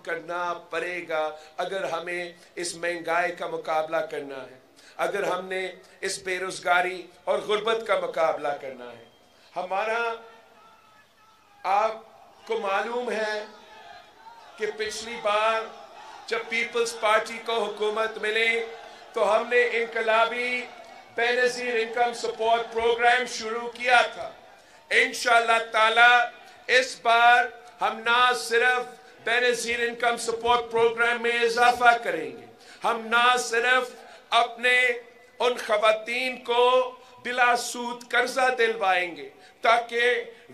کرنا پڑے گا اگر ہمیں اس مہنگائی کا مقابلہ کرنا ہے، اگر ہم نے اس بے روزگاری اور غربت کا مقابلہ کرنا ہے۔ ہمارا آپ کو معلوم ہے کہ پچھلی بار جب پیپلز پارٹی کو حکومت ملے تو ہم نے انقلابی بے نظیر انکم سپورٹ پروگرام شروع کیا تھا۔ انشاءاللہ تعالی اس بار ہم نہ صرف بے نظیر انکم سپورٹ پروگرام میں اضافہ کریں گے، ہم نہ صرف اپنے ان خواتین کو بلا سود قرضہ دلوائیں گے تاکہ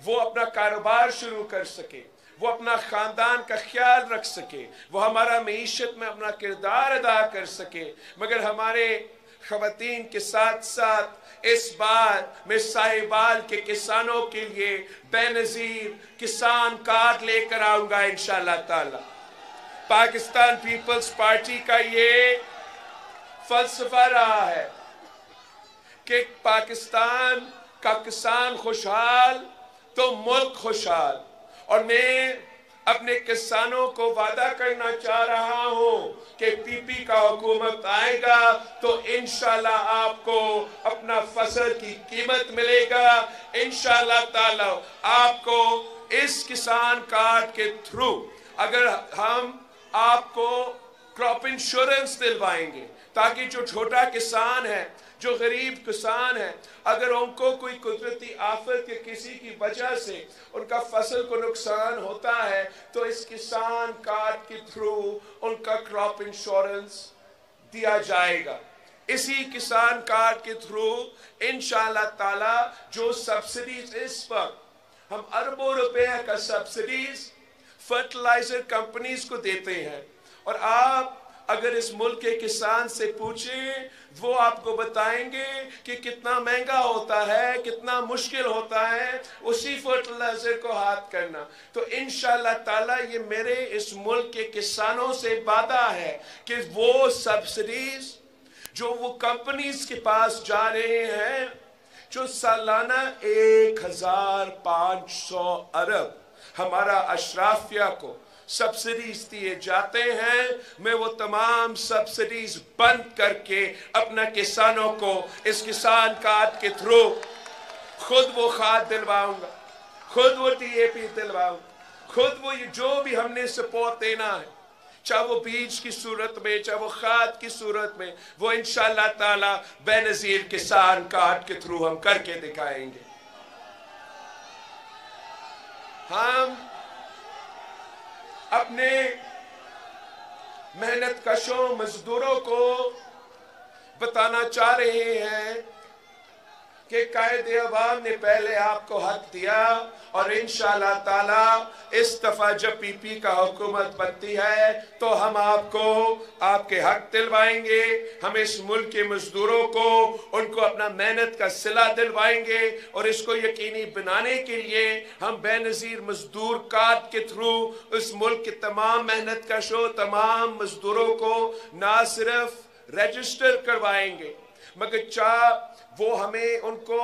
وہ اپنا کاروبار شروع کر سکے، وہ اپنا خاندان کا خیال رکھ سکے، وہ ہمارا معیشت میں اپنا کردار ادا کر سکے، مگر ہمارے خواتین کے ساتھ ساتھ اس بار میں ساہیوال کے کسانوں کے لیے بے نظیر کسان کارڈ لے کر آؤں گا انشاءاللہ تعالی۔ پاکستان پیپلز پارٹی کا یہ فلسفہ رہا ہے کہ پاکستان کا کسان خوشحال تو ملک خوشحال، اور میں اپنے کسانوں کو وعدہ کرنا چاہ رہا ہوں کہ پی پی کا حکومت آئے گا تو انشاءاللہ آپ کو اپنا فصل کی قیمت ملے گا، انشاءاللہ تعالی آپ کو اس کسان کارڈ کے تھرو اگر ہم آپ کو کراپ انشورنس دلوائیں گے تاکہ جو چھوٹا کسان ہے، جو غریب کسان ہے، اگر ان کو کوئی قدرتی آفت یا کسی کی وجہ سے ان کا فصل کو نقصان ہوتا ہے تو اس کسان کارڈ کے تھرو ان کا کراپ انشورنس دیا جائے گا۔ اسی کسان کارڈ کے تھرو انشاءاللہ تعالی جو سبسڈیز اس وقت ہم اربوں روپے کا سبسڈیز فرٹیلائزر کمپنیز کو دیتے ہیں، اور آپ اگر اس ملک کے کسان سے پوچھیں وہ آپ کو بتائیں گے کہ کتنا مہنگا ہوتا ہے، کتنا مشکل ہوتا ہے اسی فرٹیلائزر کو ہاتھ کرنا۔ تو انشاءاللہ تعالی یہ میرے اس ملک کے کسانوں سے وعدہ ہے کہ وہ سبسڈیز جو وہ کمپنیز کے پاس جا رہے ہیں جو سالانہ 1500 ارب ہمارا اشرافیہ کو سبسڈیز دیے جاتے ہیں، میں وہ تمام سبسڈیز بند کر کے اپنا کسانوں کو اس کسان کارڈ کے تھرو خود وہ کھاد دلواؤں گا، خود وہ ٹی اے پی دلواؤں گا، خود وہ جو بھی ہم نے سپورٹ دینا ہے، چاہے وہ بیج کی صورت میں، چاہے وہ کھاد کی صورت میں، وہ انشاءاللہ تعالی بے نظیر کسان کارڈ کے تھرو ہم کر کے دکھائیں گے۔ ہم اپنے محنت کشوں مزدوروں کو بتانا چاہ رہے ہیں کہ قائد عوام نے پہلے آپ کو حق دیا، اور انشاءاللہ تعالی اس دفعہ جب پی پی کا حکومت بنتی ہے تو ہم آپ کو آپ کے حق دلوائیں گے، ہم اس ملک کے مزدوروں کو ان کو اپنا محنت کا صلہ دلوائیں گے، اور اس کو یقینی بنانے کے لیے ہم بے نظیر مزدور کارڈ کے تھرو اس ملک کے تمام محنت کشوں تمام مزدوروں کو نہ صرف رجسٹر کروائیں گے مگر وہ ہمیں ان کو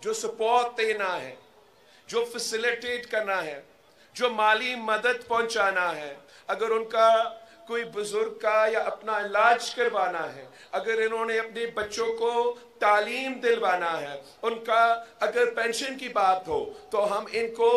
جو سپورٹ دینا ہے، جو فیسیلیٹیٹ کرنا ہے، جو مالی مدد پہنچانا ہے، اگر ان کا کوئی بزرگ کا یا اپنا علاج کروانا ہے، اگر انہوں نے اپنے بچوں کو تعلیم دلوانا ہے، ان کا اگر پینشن کی بات ہو تو ہم ان کو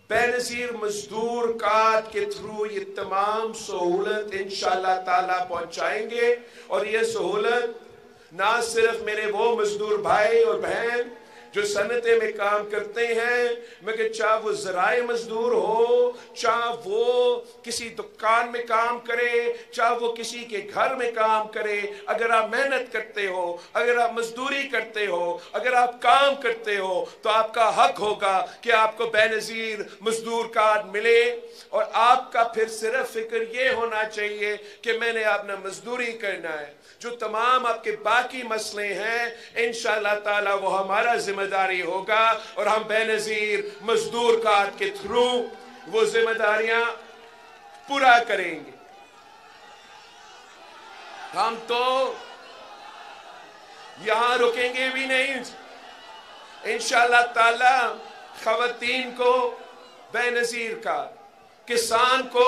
بے نظیر مزدور کارڈ کے تھرو یہ تمام سہولت انشاءاللہ تعالی پہنچائیں گے، اور یہ سہولت نہ صرف میرے وہ مزدور بھائی اور بہن جو صنعتیں میں کام کرتے ہیں، مگر چاہے وہ زراعی مزدور ہو، چاہے وہ کسی دکان میں کام کرے، چاہے وہ کسی کے گھر میں کام کرے، اگر آپ محنت کرتے ہو، اگر آپ مزدوری کرتے ہو، اگر آپ کام کرتے ہو تو آپ کا حق ہوگا کہ آپ کو بے نظیر مزدور کارڈ ملے، اور آپ کا پھر صرف فکر یہ ہونا چاہیے کہ میں نے اپنا مزدوری کرنا ہے۔ جو تمام آپ کے باقی مسئلے ہیں انشاءاللہ تعالی وہ ہمارا ذمہ داری ہوگا، اور ہم بے نظیر مزدور کارڈ کے تھرو وہ ذمہ داریاں پورا کریں گے۔ ہم تو یہاں رکیں گے بھی نہیں، انشاءاللہ تعالی خواتین کو بے نظیر کارڈ، کسان کو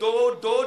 2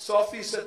100%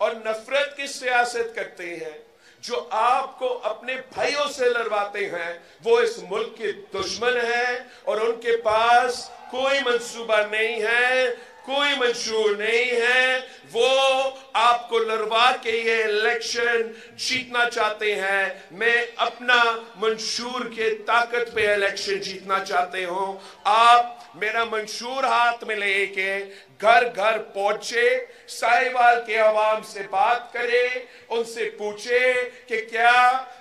اور نفرت کی سیاست کرتے ہیں، جو آپ کو اپنے بھائیوں سے لڑواتے ہیں، وہ اس ملک کے دشمن ہیں اور ان کے پاس کوئی منصوبہ نہیں ہے، کوئی منشور نہیں ہے۔ وہ آپ کو لڑوا کے یہ الیکشن جیتنا چاہتے ہیں۔ میں اپنا منشور کے طاقت پہ الیکشن جیتنا چاہتے ہوں۔ آپ میرا منشور ہاتھ میں لے کے گھر گھر پہنچے، سائیوال کے عوام سے بات کرے، ان سے پوچھے کہ کیا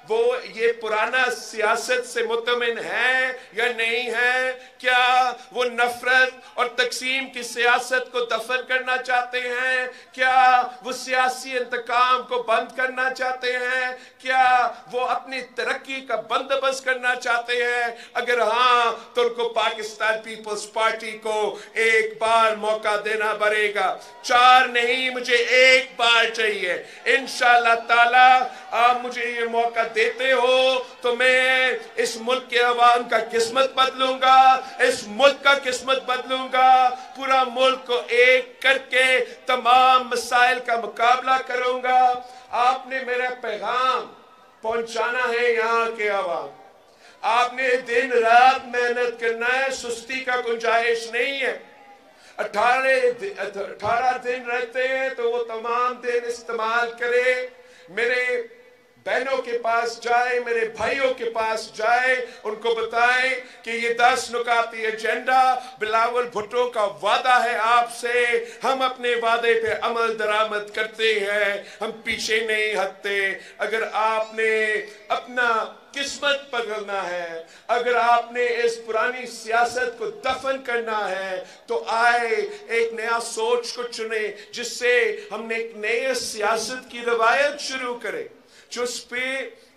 وہ یہ پرانا سیاست سے مطمئن ہے یا نہیں ہے، کیا وہ نفرت اور تقسیم کی سیاست کو دفن کرنا چاہتے ہیں، کیا وہ سیاسی انتقام کو بند کرنا چاہتے ہیں، کیا وہ اپنی ترقی کا بندوبست کرنا چاہتے ہیں۔ اگر ہاں تو ان کو پاکستان پیپلز پارٹی کو ایک بار موقع دینا پڑے گا، 4 نہیں، مجھے ایک بار چاہیے۔ انشاءاللہ تعالی آپ مجھے یہ موقع دیتے ہو تو میں اس ملک کے عوام کا قسمت بدلوں گا، اس ملک کا قسمت بدلوں گا، پورا ملک کو ایک کر کے تمام مسائل کا مقابلہ کروں گا۔ آپ نے میرا پیغام پہنچانا ہے یہاں کے عوام، آپ نے دن رات محنت کرنا ہے، سستی کا گنجائش نہیں ہے۔ 18 دن رہتے ہیں تو وہ تمام دن استعمال کرے، میرے بہنوں کے پاس جائے، میرے بھائیوں کے پاس جائے، ان کو بتائیں کہ یہ 10 نکاتی ایجنڈا بلاول بھٹو کا وعدہ ہے آپ سے، ہم اپنے وعدے پہ عمل درآمد کرتے ہیں، ہم پیچھے نہیں ہٹتے۔ اگر آپ نے اپنا قسمت بدلنا ہے، اگر آپ نے اس پرانی سیاست کو دفن کرنا ہے تو آئے ایک نیا سوچ کو چنے، جس سے ہم نے ایک نئے سیاست کی روایت شروع کرے، جس پہ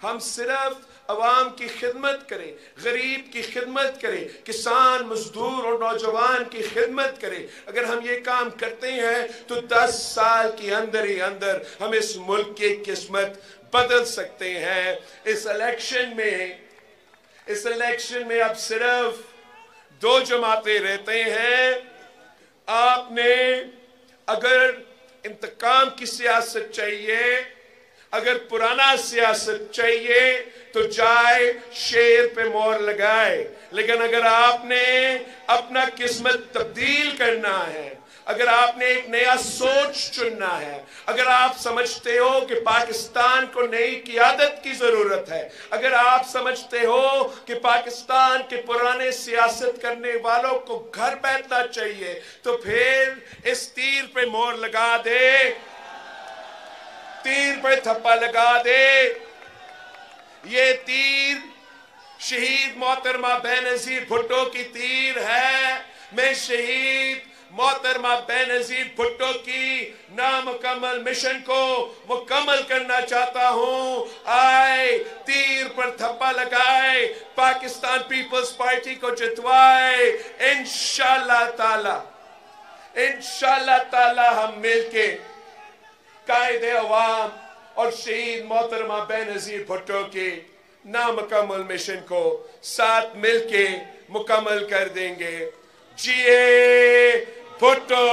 ہم صرف عوام کی خدمت کریں، غریب کی خدمت کریں، کسان، مزدور اور نوجوان کی خدمت کریں۔ اگر ہم یہ کام کرتے ہیں تو 10 سال کے اندر ہی اندر ہم اس ملک کی قسمت بدل سکتے ہیں۔ اس الیکشن میں اب صرف 2 جماعتیں رہتے ہیں۔ آپ نے اگر انتقام کی سیاست چاہیے، اگر پرانا سیاست چاہیے تو جائے شیر پہ مور لگائے، لیکن اگر آپ نے اپنا قسمت تبدیل کرنا ہے، اگر آپ نے ایک نیا سوچ چننا ہے، اگر آپ سمجھتے ہو کہ پاکستان کو نئی قیادت کی ضرورت ہے، اگر آپ سمجھتے ہو کہ پاکستان کے پرانے سیاست کرنے والوں کو گھر بیٹھنا چاہیے، تو پھر اس تیر پہ مور لگا دے، تیر پہ تھپا لگا دے۔ یہ تیر شہید محترمہ بینظیر بھٹو کی تیر ہے۔ میں شہید محترمہ بینظیر بھٹو کی نامکمل مشن کو مکمل کرنا چاہتا ہوں۔ آئے تیر پر تھپا لگائے، پاکستان پیپلز پارٹی کو جتوائے۔ انشاءاللہ تعالی ہم مل کے قائد عوام اور شہید محترمہ بینظیر بھٹو کی نامکمل مشن کو ساتھ مل کے مکمل کر دیں گے۔ جیے بھٹو!